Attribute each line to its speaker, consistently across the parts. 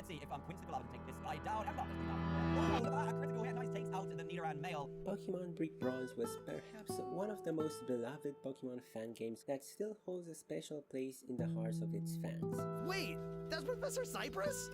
Speaker 1: Let's see if Quincy Quilava can take this guy down. And not this guy. Oh, look at that. A critical hit. Nice takes out the Nidoran male.
Speaker 2: Pokemon Brick Bronze was perhaps one of the most beloved Pokemon fan games that still holds a special place in the hearts of its fans.
Speaker 3: Wait, that's Professor Cypress?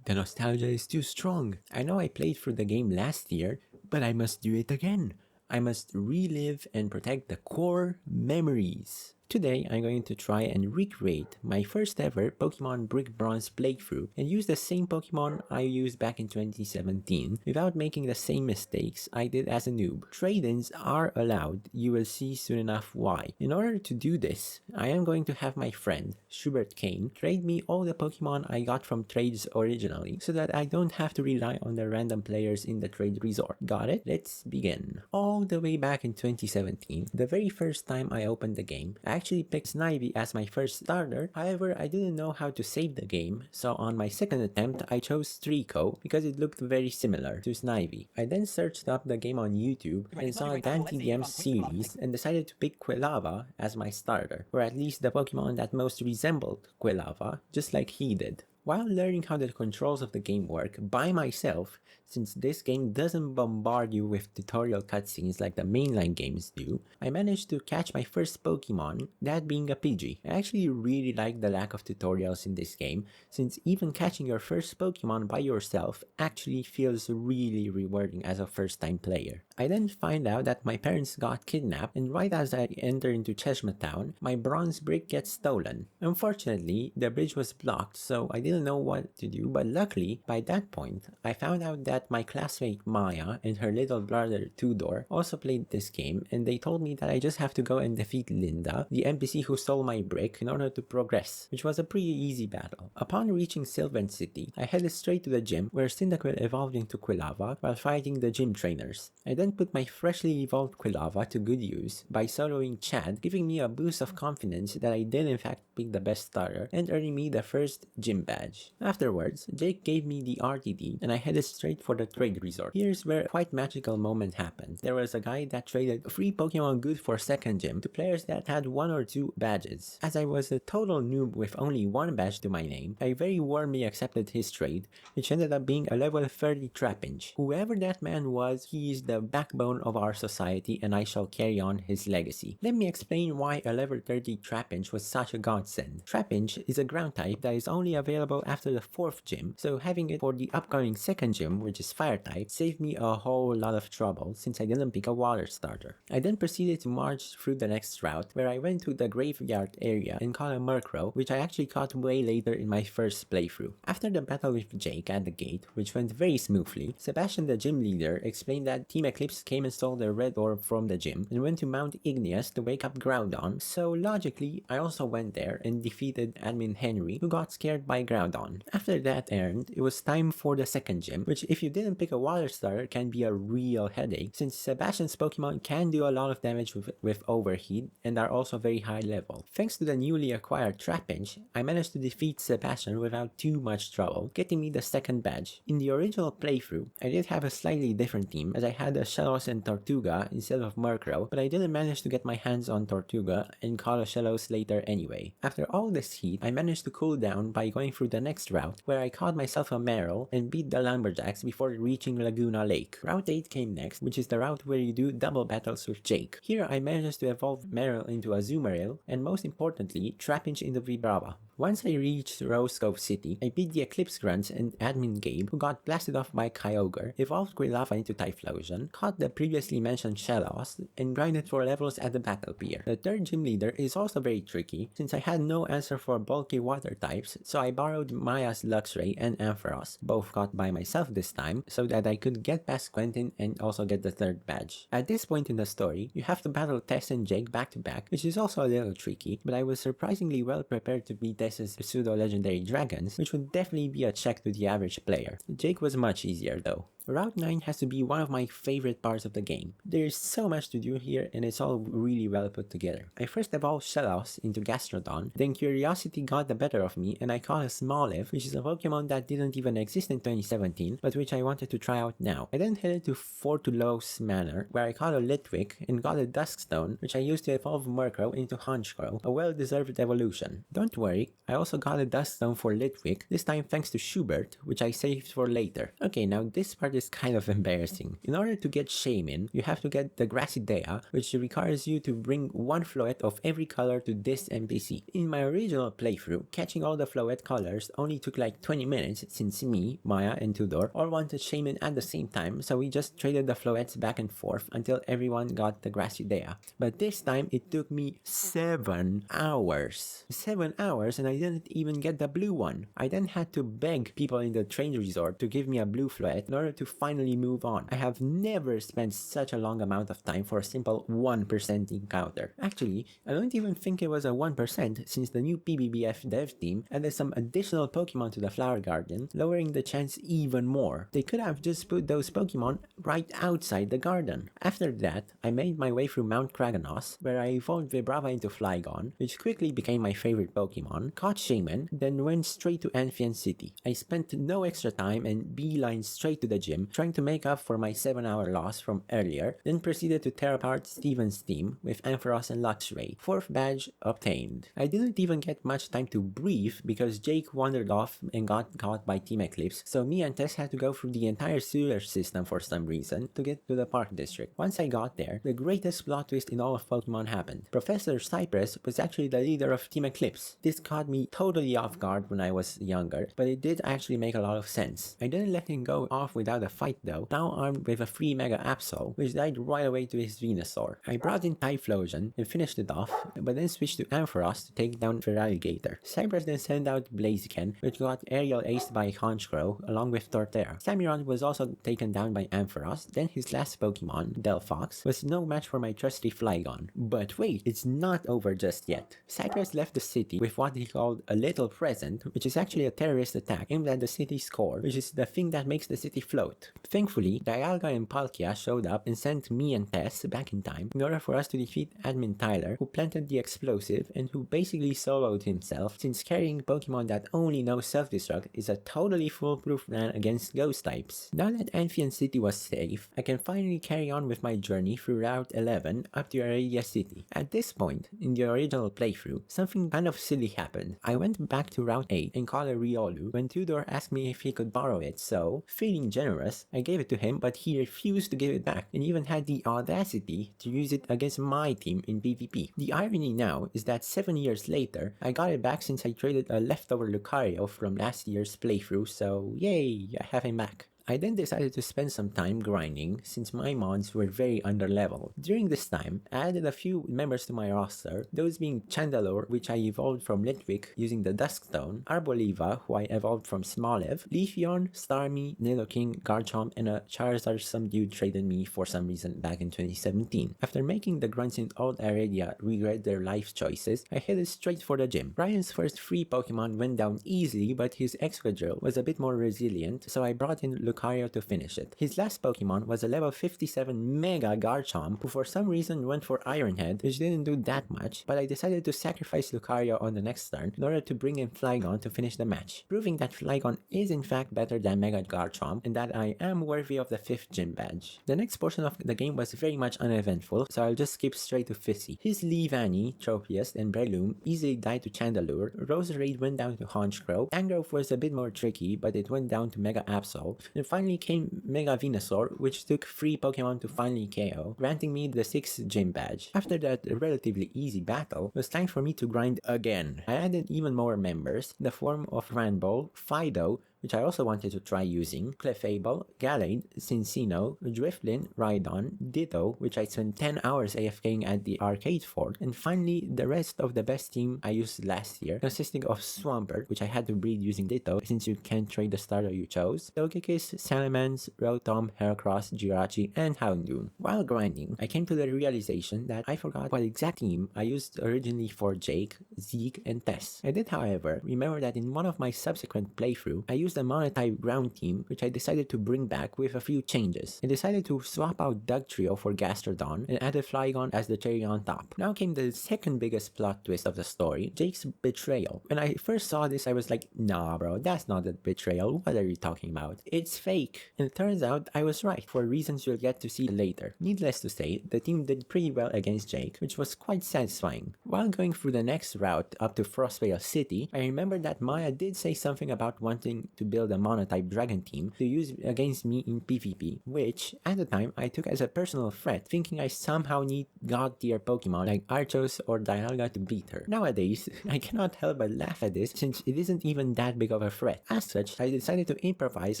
Speaker 2: The nostalgia is too strong. I know I played through the game last year, but I must do it again. I must relive and protect the core memories. Today, I'm going to try and recreate my first ever Pokemon Brick Bronze playthrough and use the same Pokemon I used back in 2017 without making the same mistakes I did as a noob. Trade-ins are allowed, you will see soon enough why. In order to do this, I am going to have my friend, Schubert trade me all the Pokemon I got from trades originally so that I don't have to rely on the random players in the trade resort. Got it? Let's begin. All the way back in 2017, the very first time I opened the game, I actually picked Snivy as my first starter. However, I didn't know how to save the game, so on my second attempt I chose Trico because it looked very similar to Snivy. I then searched up the game on YouTube and saw Dante DM's series and decided to pick Quilava as my starter, or at least the Pokemon that most resembled Quilava, just like he did. While learning how the controls of the game work by myself, since this game doesn't bombard you with tutorial cutscenes like the mainline games do, I managed to catch my first Pokemon, that being a Pidgey. I actually really like the lack of tutorials in this game, since even catching your first Pokemon by yourself actually feels really rewarding as a first-time player. I then find out that my parents got kidnapped, and right as I enter into Cheshma Town, my bronze brick gets stolen. Unfortunately, the bridge was blocked, so I didn't know what to do, but luckily, by that point, I found out that my classmate Maya and her little brother Tudor also played this game, and they told me that I just have to go and defeat Linda, the NPC who stole my brick, in order to progress, which was a pretty easy battle. Upon reaching Sylvan City, I headed straight to the gym, where Cyndaquil evolved into Quilava while fighting the gym trainers. I then put my freshly evolved Quilava to good use by soloing Chad, giving me a boost of confidence that I did in fact pick the best starter and earning me the first gym badge. Afterwards, Jake gave me the RTD and I headed straight for the trade resort. Here's where a quite magical moment happened. There was a guy that traded free Pokemon good for second gym to players that had 1 or 2 badges. As I was a total noob with only 1 badge to my name, I very warmly accepted his trade, which ended up being a level 30 trapinch. Whoever that man was, he is the backbone of our society and I shall carry on his legacy. Let me explain why a level 30 trapinch was such a godsend. Trapinch is a ground type that is only available after the 4th gym, so having it for the upcoming 2nd gym, which is fire type, saved me a whole lot of trouble since I didn't pick a water starter. I then proceeded to march through the next route, where I went to the graveyard area and caught a Murkrow, which I actually caught way later in my first playthrough. After the battle with Jake at the gate, which went very smoothly, Sebastian the gym leader explained that Team Eclipse came and stole the red orb from the gym and went to Mount Igneous to wake up Groudon, so logically I also went there and defeated Admin Henry, who got scared by Groudon. After that errand, it was time for the 2nd gym, which if you didn't pick a water starter can be a real headache, since Sebastian's Pokemon can do a lot of damage with overheat and are also very high level. Thanks to the newly acquired Trapinch, I managed to defeat Sebastian without too much trouble, getting me the 2nd badge. In the original playthrough, I did have a slightly different team, as I had a Shellos and Tortuga instead of Murkrow, but I didn't manage to get my hands on Tortuga and caught a Shellos later anyway. After all this heat, I managed to cool down by going through the next route, where I caught myself a Meryl and beat the Lumberjacks before reaching Laguna Lake. Route 8 came next, which is the route where you do double battles with Jake. Here I managed to evolve Meryl into a Azumarill, and most importantly, Trapinch into Vibrava. Once I reached Rose Cove City, I beat the Eclipse Grunts and Admin Gabe, who got blasted off by Kyogre, evolved Quilava into Typhlosion, caught the previously mentioned Shellos, and grinded for levels at the Battle Pier. The 3rd gym leader is also very tricky, since I had no answer for bulky water types, so I borrowed Maya's Luxray and Ampharos, both caught by myself this time, so that I could get past Quentin and also get the 3rd badge. At this point in the story, you have to battle Tess and Jake back to back, which is also a little tricky, but I was surprisingly well prepared to beat Tess's pseudo-legendary dragons, which would definitely be a check to the average player. Jake was much easier though. Route 9 has to be one of my favorite parts of the game. There is so much to do here and it's all really well put together. I first evolved Shoutout into Gastrodon, then curiosity got the better of me and I caught a Smoliv, which is a Pokemon that didn't even exist in 2017, but which I wanted to try out now. I then headed to Fortulos Manor, where I caught a Litwick and got a Duskstone, which I used to evolve Murkrow into Honchkrow, a well-deserved evolution. Don't worry, I also got a Duskstone for Litwick, this time thanks to Schubert, which I saved for later. Okay, now this part is kind of embarrassing. In order to get Shaman, you have to get the Grassidea, which requires you to bring one Floette of every color to this NPC. In my original playthrough, catching all the Floette colors only took like 20 minutes since me, Maya, and Tudor all wanted Shaman at the same time, so we just traded the Floettes back and forth until everyone got the Grassidea. But this time, it took me 7 hours. 7 hours and I didn't even get the blue one. I then had to beg people in the train resort to give me a blue Floette in order to finally move on. I have never spent such a long amount of time for a simple 1% encounter. Actually, I don't even think it was a 1% since the new PBBF dev team added some additional Pokemon to the Flower Garden, lowering the chance even more. They could have just put those Pokemon right outside the garden. After that, I made my way through Mount Kraganos, where I evolved Vibrava into Flygon, which quickly became my favorite Pokemon, caught Shaman, then went straight to Amphion City. I spent no extra time and beeline straight to the gym, trying to make up for my 7-hour loss from earlier, then proceeded to tear apart Steven's team with Ampharos and Luxray. 4th badge obtained. I didn't even get much time to breathe because Jake wandered off and got caught by Team Eclipse, so me and Tess had to go through the entire sewer system for some reason to get to the park district. Once I got there, the greatest plot twist in all of Pokemon happened. Professor Cypress was actually the leader of Team Eclipse. This caught me totally off guard when I was younger, but it did actually make a lot of sense. I didn't let him go off without a fight though, now armed with a free Mega Absol, which died right away to his Venusaur. I brought in Typhlosion and finished it off, but then switched to Ampharos to take down Feraligatr. Cypress then sent out Blaziken, which got aerial aced by Honchkrow along with Torterra. Samurott was also taken down by Ampharos, then his last Pokemon, Delphox, was no match for my trusty Flygon. But wait, it's not over just yet. Cypress left the city with what he called a little present, which is actually a terrorist attack aimed at the city's core, which is the thing that makes the city float. Thankfully, Dialga and Palkia showed up and sent me and Tess back in time in order for us to defeat Admin Tyler, who planted the explosive and who basically soloed himself, since carrying Pokemon that only know self-destruct is a totally foolproof plan against ghost types. Now that Amphion City was safe, I can finally carry on with my journey through Route 11 up to Aradia City. At this point, in the original playthrough, something kind of silly happened. I went back to Route 8 and caught a Riolu when Tudor asked me if he could borrow it, so, feeling generous, I gave it to him, but he refused to give it back and even had the audacity to use it against my team in PvP. The irony now is that 7 years later, I got it back since I traded a leftover Lucario from last year's playthrough, so yay, I have him back. I then decided to spend some time grinding since my mods were very underleveled. During this time, I added a few members to my roster, those being Chandelure, which I evolved from Litwick using the Duskstone, Arboliva, who I evolved from Smoliv, Leafeon, Starmie, Nidoking, Garchomp, and a Charizard some dude traded me for some reason back in 2017. After making the grunts in Old Aradia regret their life choices, I headed straight for the gym. Ryan's first free Pokemon went down easily, but his Excadrill was a bit more resilient, so I brought in Lucario to finish it. His last Pokemon was a level 57 Mega Garchomp, who for some reason went for Iron Head, which didn't do that much, but I decided to sacrifice Lucario on the next turn in order to bring in Flygon to finish the match, proving that Flygon is in fact better than Mega Garchomp and that I am worthy of the 5th gym badge. The next portion of the game was very much uneventful, so I'll just skip straight to Fissy. His Leavanny, Tropius, and Breloom easily died to Chandelure, Roserade went down to Honchkrow, Tangrowth was a bit more tricky, but it went down to Mega Absol, and finally came Mega Venusaur, which took 3 Pokemon to finally KO, granting me the 6th gym badge. After that relatively easy battle, it was time for me to grind again. I added even more members in the form of Ranbol, Fido, which I also wanted to try using, Clefable, Gallade, Cincino, Driftlin, Rhydon, Ditto, which I spent 10 hours AFKing at the arcade fort, and finally the rest of the best team I used last year, consisting of Swampert, which I had to breed using Ditto since you can't trade the starter you chose, Togekiss, Salamence, Rotom, Heracross, Jirachi, and Houndoom. While grinding, I came to the realization that I forgot what exact team I used originally for Jake, Zeke, and Tess. I did, however, remember that in one of my subsequent playthroughs, I used used a monotype ground team, which I decided to bring back with a few changes. I decided to swap out Dugtrio for Gastrodon and added Flygon as the cherry on top. Now came the second biggest plot twist of the story, Jake's betrayal. When I first saw this, I was like, nah bro, that's not a betrayal, what are you talking about? It's fake. And it turns out I was right, for reasons you'll get to see later. Needless to say, the team did pretty well against Jake, which was quite satisfying. While going through the next route up to Frostvale City, I remembered that Maya did say something about wanting to build a monotype dragon team to use against me in PvP, which, at the time, I took as a personal threat, thinking I somehow need god tier Pokemon like Archos or Dialga to beat her. Nowadays, I cannot help but laugh at this since it isn't even that big of a threat. As such, I decided to improvise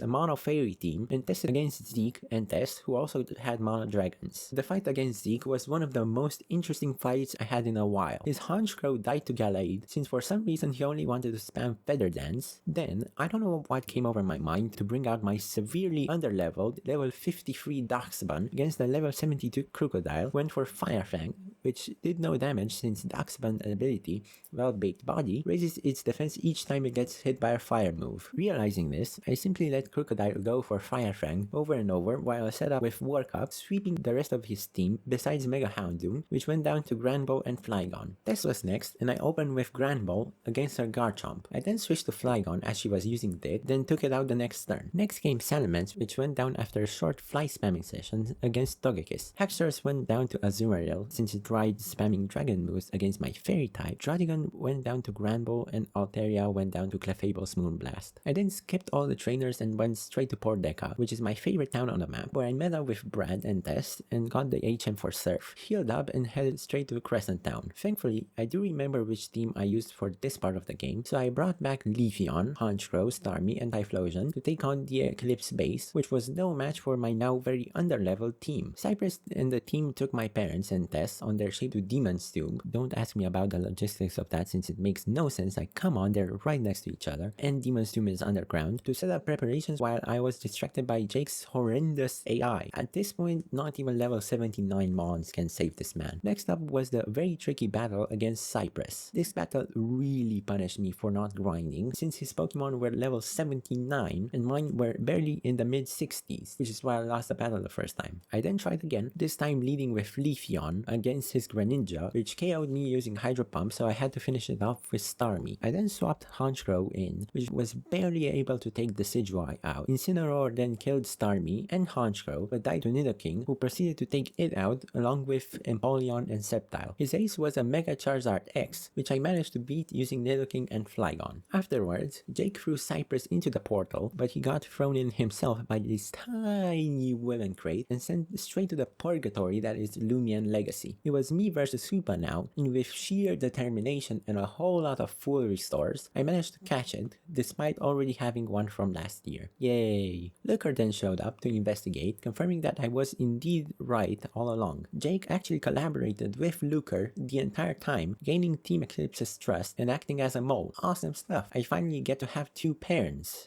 Speaker 2: a mono fairy team and test it against Zeke and Tess, who also had mono dragons. The fight against Zeke was one of the most interesting fights I had in a while. His Honchkrow died to Gallade since for some reason he only wanted to spam Feather Dance. Then, I don't know what came over my mind to bring out my severely underleveled level 53 Darksbun against the level 72 Crocodile, went for Fire Fang, which did no damage since Darksbun's ability, Well-Baked Body, raises its defense each time it gets hit by a fire move. Realizing this, I simply let Crocodile go for Fire Fang over and over while I set up with Warcup, sweeping the rest of his team besides Mega Houndoom, which went down to Granbull and Flygon. Tess was next, and I opened with Granbull against her Garchomp. I then switched to Flygon as she was using Dig, then took it out the next turn. Next came Salamence, which went down after a short fly spamming session against Togekiss. Haxorus went down to Azumarill since it tried spamming Dragon moves against my Fairy type. Draudigon went down to Granbull and Altaria went down to Clefable's Moonblast. I then skipped all the trainers and went straight to Port Deca, which is my favorite town on the map, where I met up with Brad and Tess and got the HM for Surf, healed up and headed straight to Crescent Town. Thankfully, I do remember which team I used for this part of the game, so I brought back Leafeon, Honchkrow, Starmie, and Typhlosion to take on the Eclipse base, which was no match for my now very underleveled team. Cypress and the team took my parents and Tess on their shape to Demon's Tomb. Don't ask me about the logistics of that since it makes no sense, like come on, they're right next to each other, and Demon's Tomb is underground, to set up preparations while I was distracted by Jake's horrendous AI. At this point, not even level 79 Mons can save this man. Next up was the very tricky battle against Cypress. This battle really punished me for not grinding, since his Pokemon were level 79 and mine were barely in the mid 60s, which is why I lost the battle the first time. I then tried again, this time leading with Leafeon against his Greninja, which KO'd me using Hydro Pump, so I had to finish it off with Starmie. I then swapped Honchkrow in, which was barely able to take the Decidueye out. Incineroar then killed Starmie and Honchkrow, but died to Nidoking, who proceeded to take it out along with Empoleon and Sceptile. His ace was a Mega Charizard X, which I managed to beat using Nidoking and Flygon. Afterwards, Jake threw Cypress into the portal, but he got thrown in himself by this tiny women crate and sent straight to the purgatory that is Lumion Legacy. It was me versus Hoopa now, and with sheer determination and a whole lot of full restores, I managed to catch it, despite already having one from last year. Yay! Looker then showed up to investigate, confirming that I was indeed right all along. Jake actually collaborated with Looker the entire time, gaining Team Eclipse's trust and acting as a mole. Awesome stuff. I finally get to have two parents.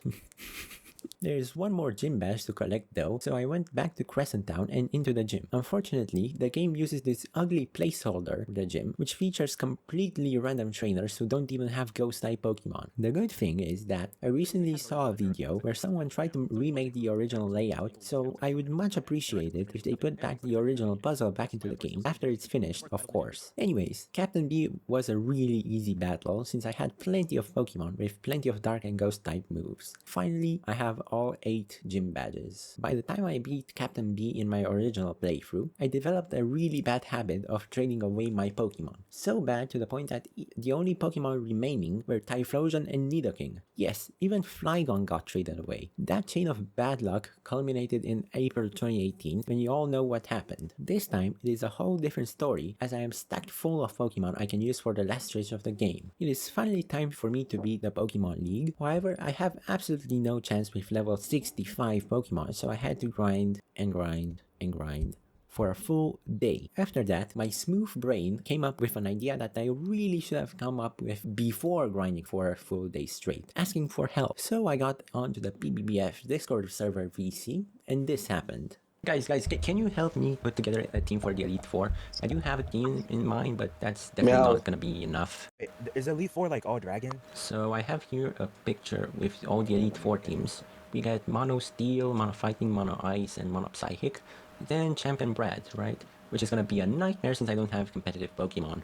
Speaker 2: There's one more gym badge to collect though, so I went back to Crescent Town and into the gym. Unfortunately, the game uses this ugly placeholder for the gym, which features completely random trainers who don't even have ghost-type Pokemon. The good thing is that I recently saw a video where someone tried to remake the original layout, so I would much appreciate it if they put back the original puzzle back into the game, after it's finished, of course. Anyways, Captain B was a really easy battle since I had plenty of Pokemon with plenty of Dark and Ghost-type moves. Finally, I have all 8 gym badges. By the time I beat Captain B in my original playthrough, I developed a really bad habit of trading away my Pokemon. So bad to the point that the only Pokemon remaining were Typhlosion and Nidoking. Yes, even Flygon got traded away. That chain of bad luck culminated in April 2018 when you all know what happened. This time, it is a whole different story as I am stacked full of Pokemon I can use for the last stretch of the game. It is finally time for me to beat the Pokemon League. However, I have absolutely no chance with level 65 Pokemon, so I had to grind and grind and grind for a full day. After that, my smooth brain came up with an idea that I really should have come up with before grinding for a full day straight, asking for help. So I got onto the PBBF Discord server VC, and this happened. Guys, can you help me put together a team for the Elite Four? I do have a team in mind, but that's definitely
Speaker 4: Meow.
Speaker 2: not gonna be enough.
Speaker 1: Is Elite Four like all dragon?
Speaker 2: So I have here a picture with all the Elite Four teams. We got Mono Steel, Mono Fighting, Mono Ice, and Mono Psychic. Then Champ and Brad, right? Which is gonna be a nightmare since I don't have competitive Pokemon.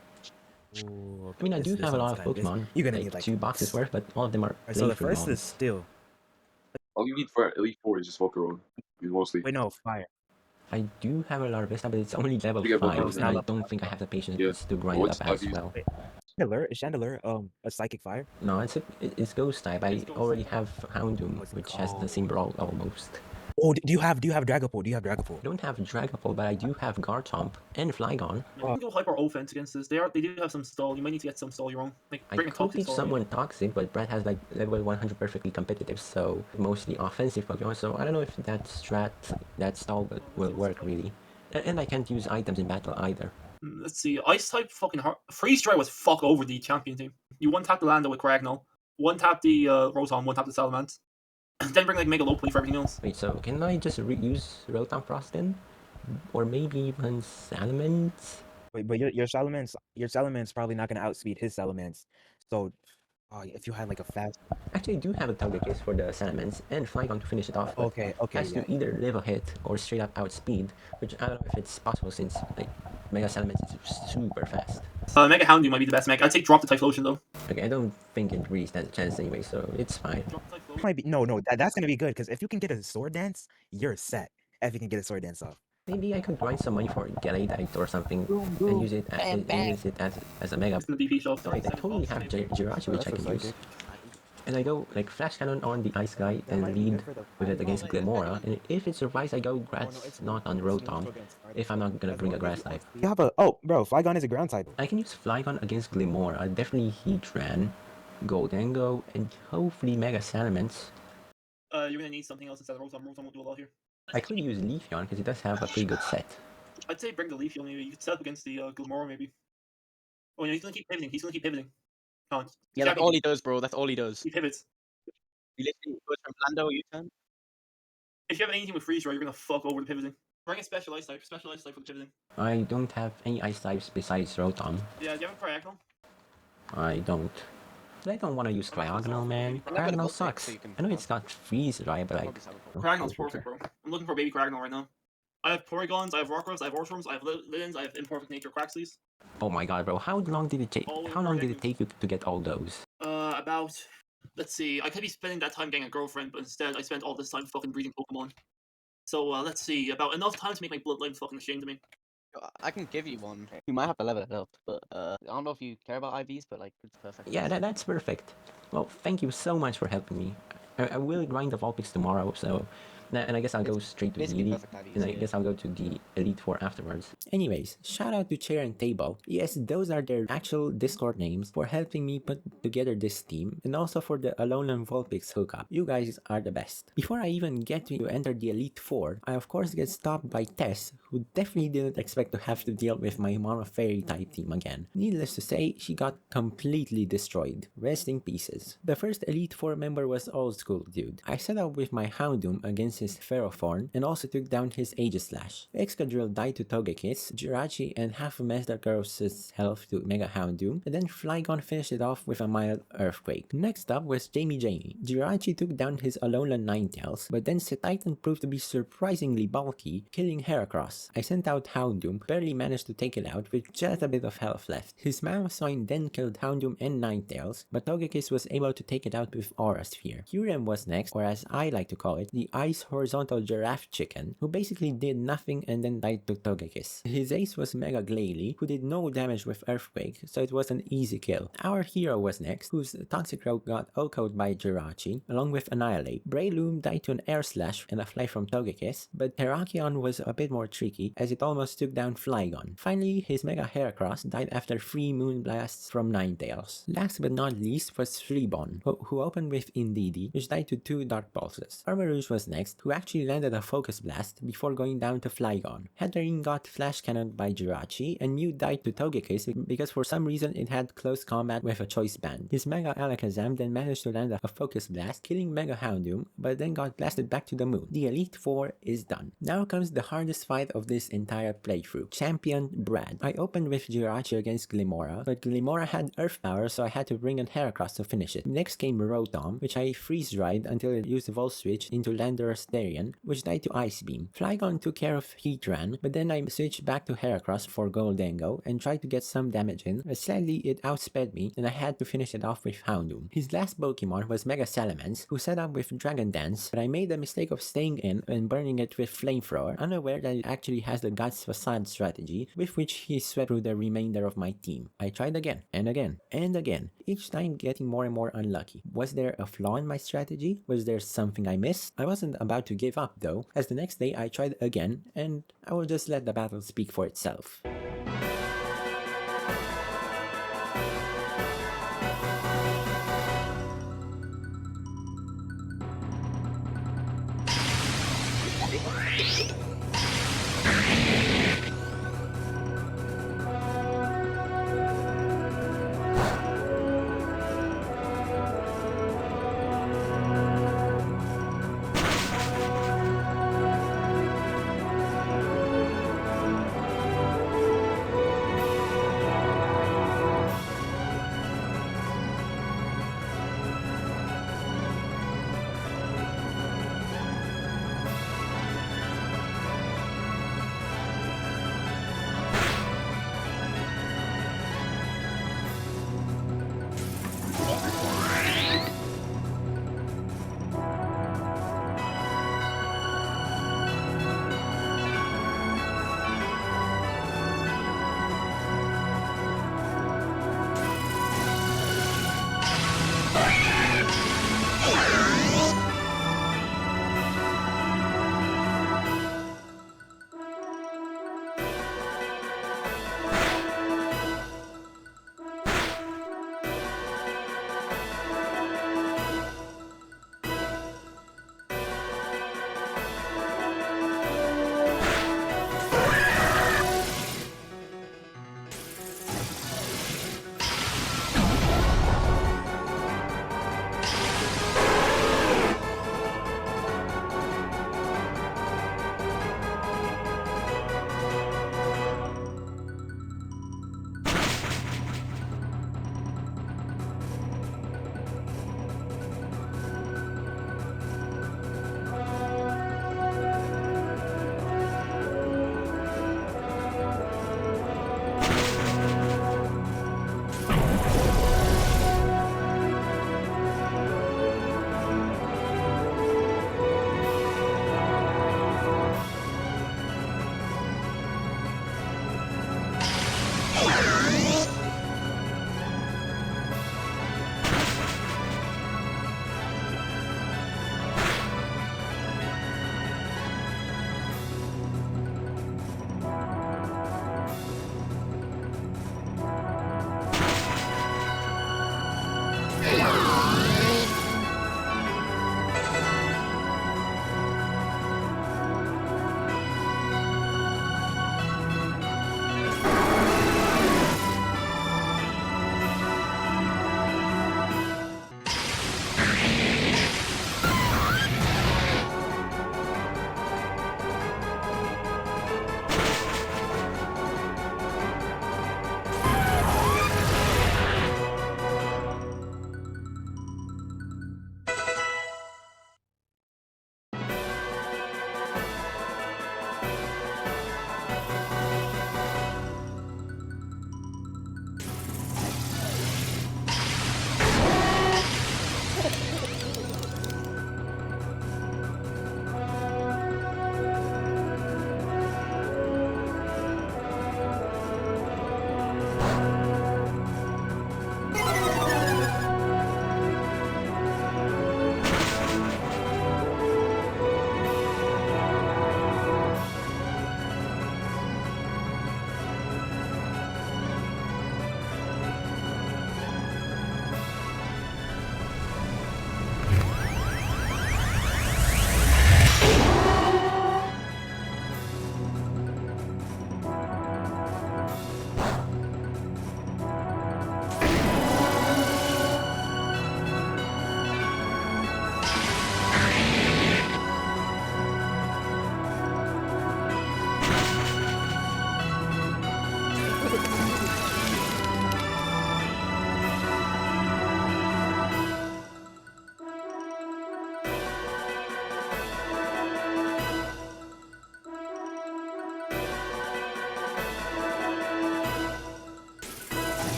Speaker 1: Ooh,
Speaker 2: I mean, I do have a lot of
Speaker 1: sounds kinda
Speaker 2: Pokemon,
Speaker 1: You're gonna
Speaker 2: like
Speaker 1: need like
Speaker 2: 2 boxes worth, but all of them are
Speaker 1: Alright, so the
Speaker 2: playthrough
Speaker 1: first is
Speaker 2: mons.
Speaker 1: Steel.
Speaker 4: All you need for Elite Four is just Volcarona. You mostly.
Speaker 1: Wait, no, Fire.
Speaker 2: I do have a Larvesta, but it's only level
Speaker 4: You get
Speaker 2: 5,
Speaker 4: Volcarona.
Speaker 2: and I don't think I have the patience
Speaker 4: Yeah.
Speaker 2: to grind it
Speaker 4: What's
Speaker 2: up
Speaker 4: type
Speaker 2: as
Speaker 4: you-
Speaker 2: well.
Speaker 1: Wait, Chandelure a Psychic Fire?
Speaker 2: No, it's Ghost type. I already have Houndoom,
Speaker 1: What's it
Speaker 2: which has the
Speaker 1: called?
Speaker 2: same brawl almost.
Speaker 1: Oh, do you have Dragapult? Do you have Dragapult?
Speaker 2: I don't have Dragapult, but I do have Garchomp and Flygon.
Speaker 5: You can go hyper offense against this. They do have some stall. You might need to get some stall your own. Like
Speaker 2: I
Speaker 5: bring a
Speaker 2: could
Speaker 5: toxic
Speaker 2: teach
Speaker 5: stall.
Speaker 2: someone Toxic, but Brad has like level 100 perfectly competitive, so mostly offensive Pokemon, so I don't know if that stall will work really. And I can't use items in battle either.
Speaker 5: Let's see. Ice type fucking hard. Freeze dry was fuck over the champion team. You one tap the Lando with Cragnol, one tap the Rotom, one tap the Salamence, and then bring like Mega Lopunny for everything else.
Speaker 2: Wait, so can I just use Rotom Frost then? Or maybe even Salamence?
Speaker 1: Wait, but your Salamence probably not gonna outspeed his Salamence. So, if you had like a fast.
Speaker 2: Actually, I do have a Togekiss for the Salamence and Flygon to finish it off, but
Speaker 1: Okay,
Speaker 2: has
Speaker 1: yeah.
Speaker 2: to either live a hit or straight up outspeed, which I don't know if it's possible since like Mega Salamence is super fast.
Speaker 5: Mega Houndoom might be the best mech. I'd say drop the Typhlosion though.
Speaker 2: Okay, I don't think it really stands a chance anyway, so it's fine.
Speaker 5: Drop the Typhlosion.
Speaker 1: Might be that's gonna be good because if you can get a Sword Dance, you're set. If you can get a Sword Dance off.
Speaker 2: Maybe I could grind some money for Gallade or something and use it as a Mega.
Speaker 5: It's gonna be BP shelf.
Speaker 2: Oh, wait, I totally have Jirachi, which I can use. And I go like Flash Cannon on the Ice Guy and lead with it against Glimora. And if it survives, I go Grass Knot on Rotom if I'm not gonna bring a Grass type.
Speaker 1: You have bro, Flygon is a ground type.
Speaker 2: I can use Flygon against Glimora, definitely Heatran, Goldengo, and hopefully Mega Salamence.
Speaker 5: You're gonna need something else instead of Rotom. Rotom won't do a lot here.
Speaker 2: I could use Leafeon because it does have a pretty good set.
Speaker 5: I'd say bring the Leafeon maybe. You could set up against the Gilmora maybe. Oh yeah, he's gonna keep pivoting. Come on.
Speaker 6: Yeah, that's all he does, bro. That's all he does.
Speaker 5: He pivots.
Speaker 6: He literally goes from Lando U-turn.
Speaker 5: If you have anything with freeze dry, you're gonna fuck over the pivoting. Bring a special ice type for the pivoting.
Speaker 2: I don't have any ice types besides Rotom.
Speaker 5: Yeah, do you have a Cryogonal?
Speaker 2: I don't. But I don't want to use Cryogonal, man.
Speaker 6: I'm not gonna
Speaker 2: Cryogonal
Speaker 6: book it,
Speaker 2: sucks.
Speaker 6: so you can-
Speaker 2: I know it's got freeze, right? But like,
Speaker 5: Cryogonal's perfect, bro. I'm looking for baby Cryogonal right now. I have Porygons, I have Rockruffs, I have Ortorums, I have Lilins, I have Imperfect Nature Quaxleys.
Speaker 2: oh my god, bro! How long did it take? How long did it take you to get all those?
Speaker 5: About, let's see, I could be spending that time getting a girlfriend, but instead I spent all this time fucking breeding Pokemon. So, let's see, about enough time to make my bloodline fucking ashamed of me.
Speaker 6: I can give you one. You might have to level it up, but I don't know if you care about IVs, but like it's perfect.
Speaker 2: Yeah, that's perfect. Well, thank you so much for helping me. I will grind the Vulpix tomorrow, so... And I guess I'll go straight to the
Speaker 6: basically
Speaker 2: Elite,
Speaker 6: perfect IVs,
Speaker 2: and I
Speaker 6: yeah.
Speaker 2: guess I'll go to the Elite Four afterwards. Anyways, shout out to Chair and Table. Yes, those are their actual Discord names for helping me put together this team, and also for the Alolan Vulpix hookup. You guys are the best. Before I even get to enter the Elite Four, I of course get stopped by Tess, who definitely didn't expect to have to deal with my Mono Fairy type team again. Needless to say, she got completely destroyed. Rest in pieces. The first Elite Four member was old school, dude. I set up with my Houndoom against his Ferrothorn and also took down his Aegislash. Excadrill died to Togekiss, Jirachi and half of Metagross's health to Mega Houndoom, and then Flygon finished it off with a mild Earthquake. Next up was Jamie. Jirachi took down his Alolan Ninetales, but then Setitan proved to be surprisingly bulky, killing Heracross. I sent out Houndoom, barely managed to take it out with just a bit of health left. His Mammothine then killed Houndoom and Ninetales, but Togekiss was able to take it out with Aura Sphere. Kyurem was next, or as I like to call it, the Ice Horizontal Giraffe Chicken, who basically did nothing and then died to Togekiss. His ace was Mega Glalie, who did no damage with Earthquake, so it was an easy kill. Our hero was next, whose Toxicroak got OHKO'd by Jirachi, along with Annihilate. Breloom died to an Air Slash and a Fly from Togekiss, but Terrakion was a bit more tricky, as it almost took down Flygon. Finally, his Mega Heracross died after 3 Moon Blasts from Ninetales. Last but not least was Fleabon, who opened with Indeedee, which died to 2 Dark Pulses. Armarouge was next, who actually landed a Focus Blast before going down to Flygon. Hatterene got Flash Cannoned by Jirachi, and Mew died to Togekiss because for some reason it had close combat with a Choice Band. His Mega Alakazam then managed to land a Focus Blast, killing Mega Houndoom, but then got blasted back to the moon. The Elite Four is done. Now comes the hardest fight of this entire playthrough. Champion Brad. I opened with Jirachi against Glimora, but Glimora had Earth Power, so I had to bring in Heracross to finish it. Next came Rotom, which I freeze-dried until it used Volt Switch into Landorus Therian, which died to Ice Beam. Flygon took care of Heatran, but then I switched back to Heracross for Goldengo and tried to get some damage in, but sadly it outsped me and I had to finish it off with Houndoom. His last Pokemon was Mega Salamence, who set up with Dragon Dance, but I made the mistake of staying in and burning it with Flamethrower, unaware that it actually has the Guts Facade strategy, with which he swept through the remainder of my team. I tried again, and again, and again, each time getting more and more unlucky. Was there a flaw in my strategy? Was there something I missed? I wasn't about to give up though, as the next day I tried again, and I will just let the battle speak for itself.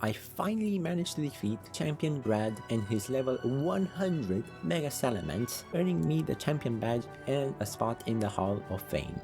Speaker 2: I finally managed to defeat Champion Brad and his level 100 Mega Salamence, earning me the champion badge and a spot in the Hall of Fame.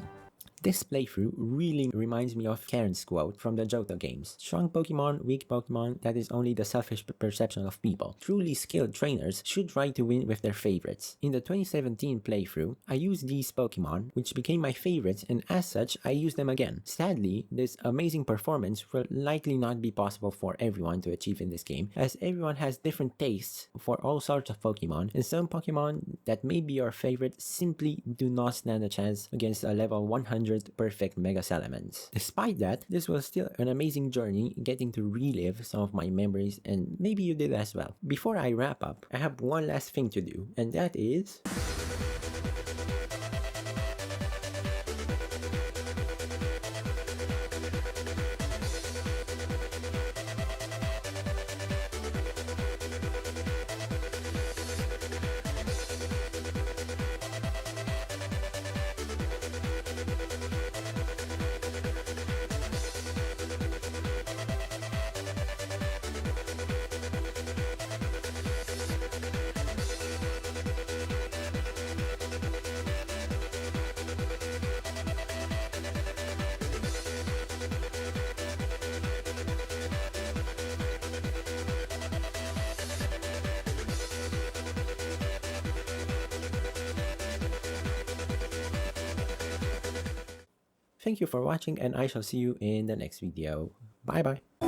Speaker 2: This playthrough really reminds me of Karen's quote from the Johto games. Strong Pokemon, weak Pokemon, that is only the selfish perception of people. Truly skilled trainers should try to win with their favorites. In the 2017 playthrough, I used these Pokemon, which became my favorites, and as such, I used them again. Sadly, this amazing performance will likely not be possible for everyone to achieve in this game, as everyone has different tastes for all sorts of Pokemon, and some Pokemon that may be your favorite simply do not stand a chance against a level 100 perfect Mega Salamence. Despite that, this was still an amazing journey getting to relive some of my memories, and maybe you did as well. Before I wrap up, I have one last thing to do, and that is... Thank you for watching, and I shall see you in the next video. Bye bye!